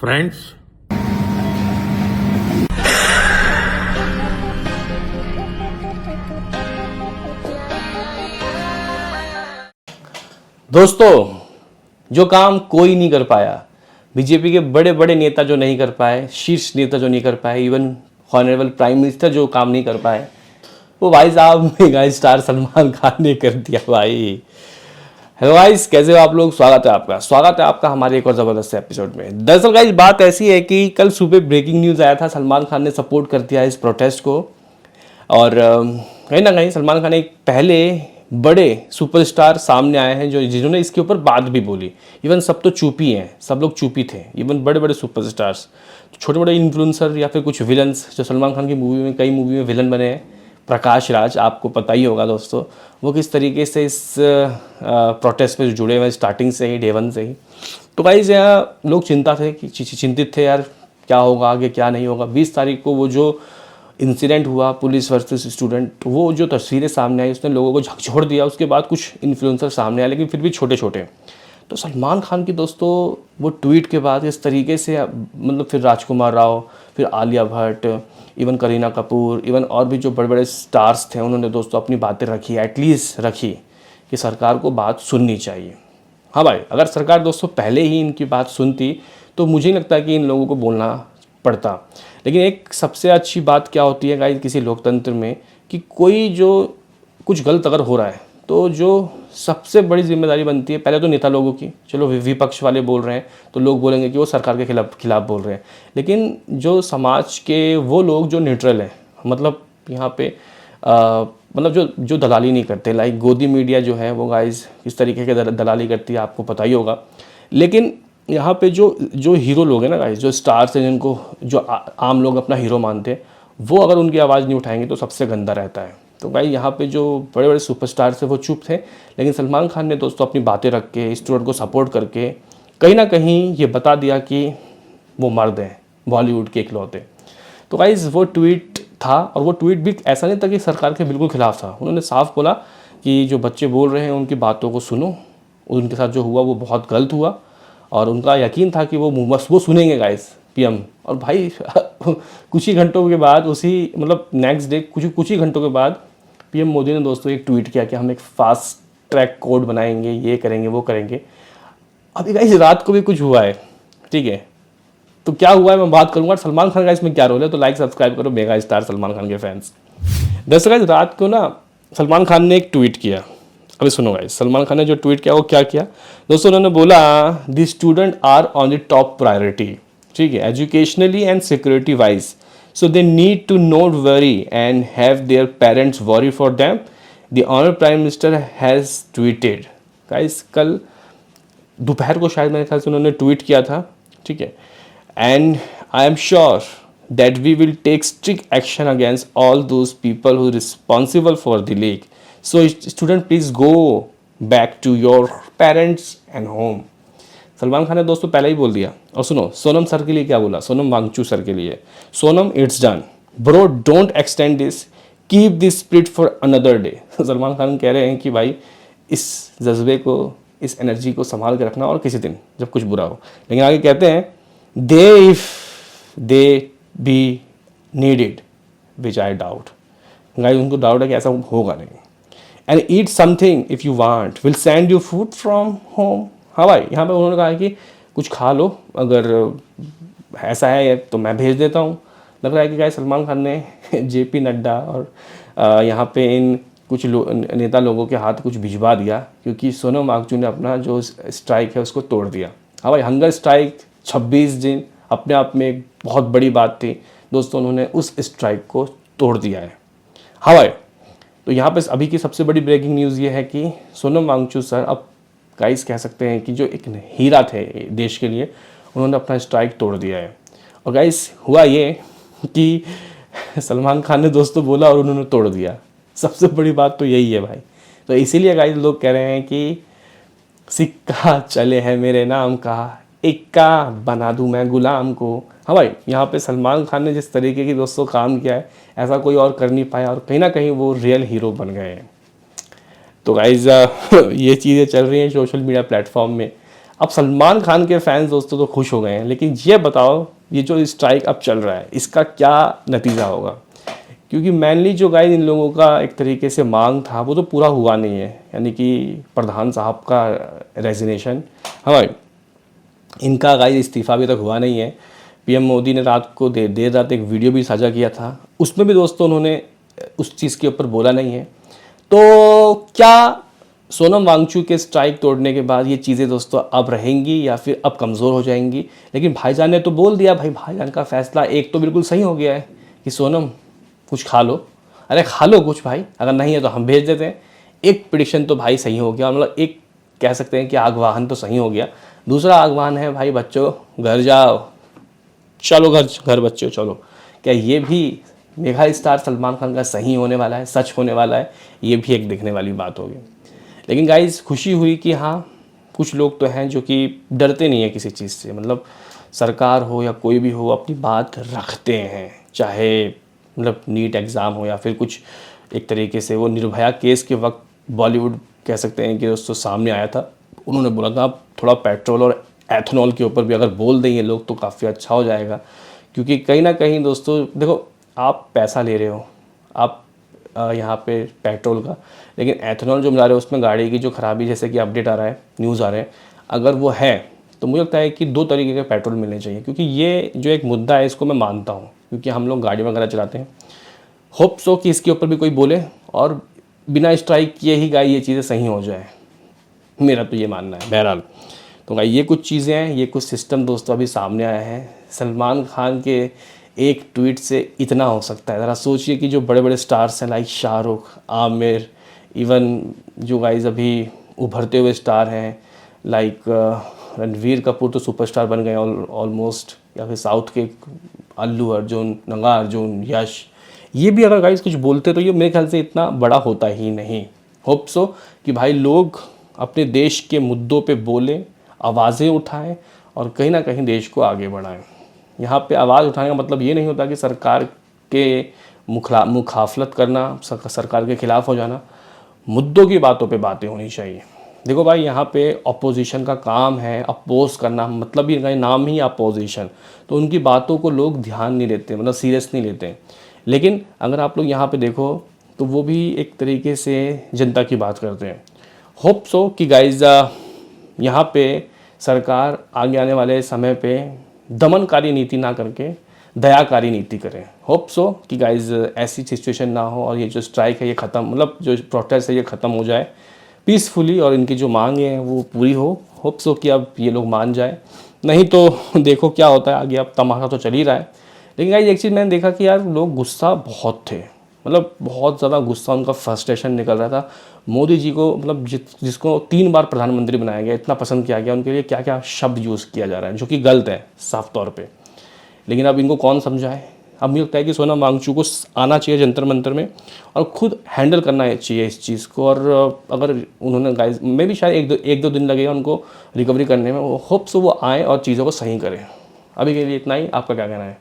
Friends, दोस्तों, जो काम कोई नहीं कर पाया, बीजेपी के बड़े बड़े नेता जो नहीं कर पाए, शीर्ष नेता जो नहीं कर पाए, इवन ऑनरेबल प्राइम मिनिस्टर जो काम नहीं कर पाए, वो भाई साहब मेगा स्टार सलमान खान ने कर दिया भाई। हेलो गाइस, कैसे हो आप लोग? स्वागत है आपका हमारे एक और ज़बरदस्त एपिसोड में। दरअसल गाइस बात ऐसी है कि कल सुबह ब्रेकिंग न्यूज़ आया था, सलमान खान ने सपोर्ट कर दिया इस प्रोटेस्ट को। और कहीं ना कहीं सलमान खान एक पहले बड़े सुपरस्टार सामने आए हैं जो जिन्होंने इसके ऊपर बात भी बोली। इवन सब तो चुप ही हैं, सब लोग चुप ही थे, इवन बड़े बड़े सुपरस्टार्स, छोटे बड़े इन्फ्लुएंसर या फिर कुछ विलन्स जो सलमान खान की मूवी में, कई मूवी में विलन बने हैं। प्रकाश राज, आपको पता ही होगा दोस्तों, वो किस तरीके से इस प्रोटेस्ट में जुड़े हुए स्टार्टिंग से ही, डे वन से ही। तो गाइस यहाँ लोग चिंतित थे यार, क्या होगा आगे, क्या नहीं होगा। 20 तारीख को वो जो इंसिडेंट हुआ पुलिस वर्सेस स्टूडेंट, वो जो तस्वीरें सामने आई उसने लोगों को झकझोर दिया। उसके बाद कुछ इन्फ्लुएंसर सामने आए, लेकिन फिर भी छोटे छोटे। तो सलमान खान की दोस्तों वो ट्वीट के बाद इस तरीके से, मतलब फिर राजकुमार राव, फिर आलिया भट्ट, इवन करीना कपूर, इवन और भी जो बड़े बड़े स्टार्स थे, उन्होंने दोस्तों अपनी बातें रखी, एटलीस्ट रखी कि सरकार को बात सुननी चाहिए। हाँ भाई, अगर सरकार दोस्तों पहले ही इनकी बात सुनती तो मुझे नहीं लगता कि इन लोगों को बोलना पड़ता। लेकिन एक सबसे अच्छी बात क्या होती है गाइस किसी लोकतंत्र में, कि कोई जो कुछ गलत अगर हो रहा है तो जो सबसे बड़ी जिम्मेदारी बनती है पहले तो नेता लोगों की। चलो विपक्ष वाले बोल रहे हैं तो लोग बोलेंगे कि वो सरकार के खिलाफ बोल रहे हैं, लेकिन जो समाज के वो लोग जो न्यूट्रल हैं, मतलब यहाँ पे मतलब जो दलाली नहीं करते, लाइक गोदी मीडिया जो है वो गाइस इस तरीके के दलाली करती है, आपको पता ही होगा। लेकिन यहाँ पे जो हीरो लोग हैं ना गाइस, जो स्टार्स हैं, जिनको जो आम लोग अपना हीरो मानते हैं, वो अगर उनकी आवाज़ नहीं उठाएंगे तो सबसे गंदा रहता है। तो भाई यहाँ पे जो बड़े बड़े सुपरस्टार्स थे वो चुप थे, लेकिन सलमान खान ने दोस्तों अपनी बातें रख के, स्टूडेंट को सपोर्ट करके कहीं ना कहीं ये बता दिया कि वो मर्द हैं, बॉलीवुड के इकलौते। तो गाइस वो ट्वीट था, और वो ट्वीट भी ऐसा नहीं था कि सरकार के बिल्कुल खिलाफ था। उन्होंने साफ बोला कि जो बच्चे बोल रहे हैं उनकी बातों को सुनो, उनके साथ जो हुआ वो बहुत गलत हुआ, और उनका यकीन था कि वो सुनेंगे गाइस पीएम। और भाई कुछ ही घंटों के बाद, उसी मतलब नेक्स्ट डे कुछ ही घंटों के बाद पीएम मोदी ने दोस्तों एक ट्वीट किया कि हम एक फास्ट ट्रैक कोड बनाएंगे, ये करेंगे, वो करेंगे। अभी गाइस रात को भी कुछ हुआ है, ठीक है, तो क्या हुआ है मैं बात करूंगा। सलमान खान का इसमें क्या रोल है, तो लाइक सब्सक्राइब करो मेगा स्टार सलमान खान के फैंस। दरअसल गाइस रात को ना सलमान खान ने एक ट्वीट किया। अभी सुनो गाइस, सलमान खान ने जो ट्वीट किया वो क्या किया दोस्तों। उन्होंने बोला the student are on the top priority, ठीक है, educationally and security wise, so they need to not worry and have their parents worry for them, the honour prime minister has tweeted. Guys कल दोपहर को शायद मेरे ख्याल से उन्होंने ट्वीट किया था, ठीक है, and I am sure that we will take strict action against all those people who are responsible for the leak. So student please go back to your parents and home. Salman Khan ने दोस्तों पहले ही बोल दिया। और सुनो, सोनम सर के लिए क्या बोला, सोनम वांगचू सर के लिए, Sonam it's done bro, don't extend this, keep this spirit for another day. Salman Khan कह रहे हैं कि भाई इस जज्बे को, इस एनर्जी को संभाल के रखना, और किसी दिन जब कुछ बुरा हो। लेकिन आगे कहते हैं they if they be needed, which I doubt. Guys उनको डाउट है कि ऐसा होगा नहीं। And eat something if you want, will send you food from home. हाँ भाई, यहाँ पे उन्होंने कहा है कि कुछ खा लो, अगर ऐसा है तो मैं भेज देता हूँ। लग रहा है कि गाइस सलमान खान ने जेपी नड्डा और यहाँ पे इन कुछ नेता लोगों के हाथ कुछ भिजवा दिया, क्योंकि सोनम वांगचू ने अपना जो स्ट्राइक है उसको तोड़ दिया। हाँ भाई, हंगर स्ट्राइक 26 दिन अपने आप में एक बहुत बड़ी बात थी दोस्तों, उन्होंने उस स्ट्राइक को तोड़ दिया है। हाँ भाई, तो यहाँ पे अभी की सबसे बड़ी ब्रेकिंग न्यूज़ ये है कि सोनम वांगचू सर अब गाइस कह सकते हैं कि जो एक हीरा थे देश के लिए, उन्होंने अपना स्ट्राइक तोड़ दिया है। और गाइस हुआ ये कि सलमान खान ने दोस्तों बोला और उन्होंने तोड़ दिया। सबसे बड़ी बात तो यही है भाई। तो इसीलिए गाइस लोग कह रहे हैं कि सिक्का चले है मेरे नाम का, इक्का बना दूं मैं गुलाम को। हाँ भाई, यहाँ पे सलमान खान ने जिस तरीके की दोस्तों काम किया है, ऐसा कोई और कर नहीं पाया, और कहीं ना कहीं वो रियल हीरो बन गए हैं। तो गाइज ये चीज़ें चल रही हैं सोशल मीडिया प्लेटफॉर्म में। अब सलमान खान के फैंस दोस्तों तो खुश हो गए हैं, लेकिन ये बताओ ये जो स्ट्राइक अब चल रहा है इसका क्या नतीजा होगा, क्योंकि मेनली जो गाइस इन लोगों का एक तरीके से मांग था वो तो पूरा हुआ नहीं है, यानी कि प्रधान साहब का रेजिग्नेशन, हाँ इनका गाइस इस्तीफ़ा अभी तक हुआ नहीं है। पीएम मोदी ने रात को देर रात एक वीडियो भी साझा किया था, उसमें भी दोस्तों उन्होंने उस चीज़ के ऊपर बोला नहीं है। तो क्या सोनम वांगचुक के स्ट्राइक तोड़ने के बाद ये चीज़ें दोस्तों अब रहेंगी या फिर अब कमज़ोर हो जाएंगी? लेकिन भाईजान ने तो बोल दिया, भाई भाईजान का फैसला एक तो बिल्कुल सही हो गया है कि सोनम कुछ खा लो, अरे खा लो कुछ भाई, अगर नहीं है तो हम भेज देते हैं। एक प्रिडिक्शन तो भाई सही हो गया, मतलब एक कह सकते हैं कि आगवाहन तो सही हो गया। दूसरा आगवान है भाई बच्चों घर जाओ, चलो घर बच्चों चलो। क्या ये भी मेगा स्टार सलमान खान का सही होने वाला है, सच होने वाला है? ये भी एक देखने वाली बात होगी। लेकिन गाइस खुशी हुई कि हाँ कुछ लोग तो हैं जो कि डरते नहीं है किसी चीज़ से, मतलब सरकार हो या कोई भी हो अपनी बात रखते हैं, चाहे मतलब नीट एग्ज़ाम हो या फिर कुछ एक तरीके से वो निर्भया केस के वक्त बॉलीवुड कह सकते हैं कि दोस्तों सामने आया था, उन्होंने बोला था आप थोड़ा पेट्रोल और एथेनॉल के ऊपर भी अगर बोल देंगे लोग तो काफ़ी अच्छा हो जाएगा। क्योंकि कहीं ना कहीं दोस्तों देखो आप पैसा ले रहे हो, आप यहाँ पे पेट्रोल का, लेकिन एथेनॉल जो मिला रहे हो उसमें गाड़ी की जो खराबी, जैसे कि अपडेट आ रहा है, न्यूज़ आ रहे हैं, अगर वो है तो मुझे लगता है कि 2 तरीके के पेट्रोल मिलने चाहिए। क्योंकि ये जो एक मुद्दा है इसको मैं मानता हूँ, क्योंकि हम लोग गाड़ी वगैरह चलाते हैं। होप सो कि इसके ऊपर भी कोई बोले और बिना स्ट्राइक किए ही गाय ये चीज़ें सही हो जाए, मेरा तो ये मानना है। बहरहाल तो गाय ये कुछ चीज़ें हैं, ये कुछ सिस्टम दोस्तों अभी सामने आया है। सलमान खान के एक ट्वीट से इतना हो सकता है, ज़रा सोचिए कि जो बड़े बड़े स्टार्स हैं लाइक शाहरुख, आमिर, इवन जो गाइज अभी उभरते हुए स्टार हैं लाइक रणवीर कपूर तो सुपरस्टार बन गए ऑलमोस्ट, या फिर साउथ के अल्लू अर्जुन, नंगा अर्जुन, यश, ये भी अगर गाइज कुछ बोलते तो ये मेरे ख्याल से इतना बड़ा होता ही नहीं। होप सो कि भाई लोग अपने देश के मुद्दों पे बोलें, आवाज़ें उठाएं और कहीं ना कहीं देश को आगे बढ़ाएं। यहाँ पे आवाज़ उठाने का मतलब ये नहीं होता कि सरकार के मुखाफलत करना, सरकार के ख़िलाफ़ हो जाना। मुद्दों की बातों पे बातें होनी चाहिए। देखो भाई यहाँ पे अपोजिशन का काम है अपोज करना, मतलब ये नाम ही अपोजिशन, तो उनकी बातों को लोग ध्यान नहीं देते, मतलब सीरियस नहीं लेते। लेकिन अगर आप लोग यहाँ पे देखो तो वो भी एक तरीके से जनता की बात करते हैं। होप सो कि गाइज यहाँ पे सरकार आगे आने वाले समय पे दमनकारी नीति ना करके दयाकारी नीति करें। होप सो कि गाइज ऐसी सिचुएशन ना हो और ये जो स्ट्राइक है ये ख़त्म, मतलब जो प्रोटेस्ट है ये ख़त्म हो जाए पीसफुली और इनकी जो मांगे हैं वो पूरी हो। होप सो कि अब ये लोग मान जाए, नहीं तो देखो क्या होता है आगे, अब तमाशा तो चल ही रहा है। लेकिन गाइज एक चीज़ मैंने देखा कि यार लोग गुस्सा बहुत थे, मतलब बहुत ज़्यादा गुस्सा, उनका फ्रस्ट्रेशन निकल रहा था। मोदी जी को मतलब जिसको 3 बार प्रधानमंत्री बनाया गया, इतना पसंद किया गया, उनके लिए क्या क्या शब्द यूज़ किया जा रहा है जो कि गलत है साफ तौर पे। लेकिन अब इनको कौन समझाए? अब मुझे लगता है कि सोनम वांगचुक को आना चाहिए जंतर मंतर में और खुद हैंडल करना चाहिए इस चीज़ को। और अगर उन्होंने गाइज में भी शायद एक दो दिन लगेगा उनको रिकवरी करने में, वो होप सो वो आएँ और चीज़ों को सही करें। अभी के लिए इतना ही, आपका क्या कहना है?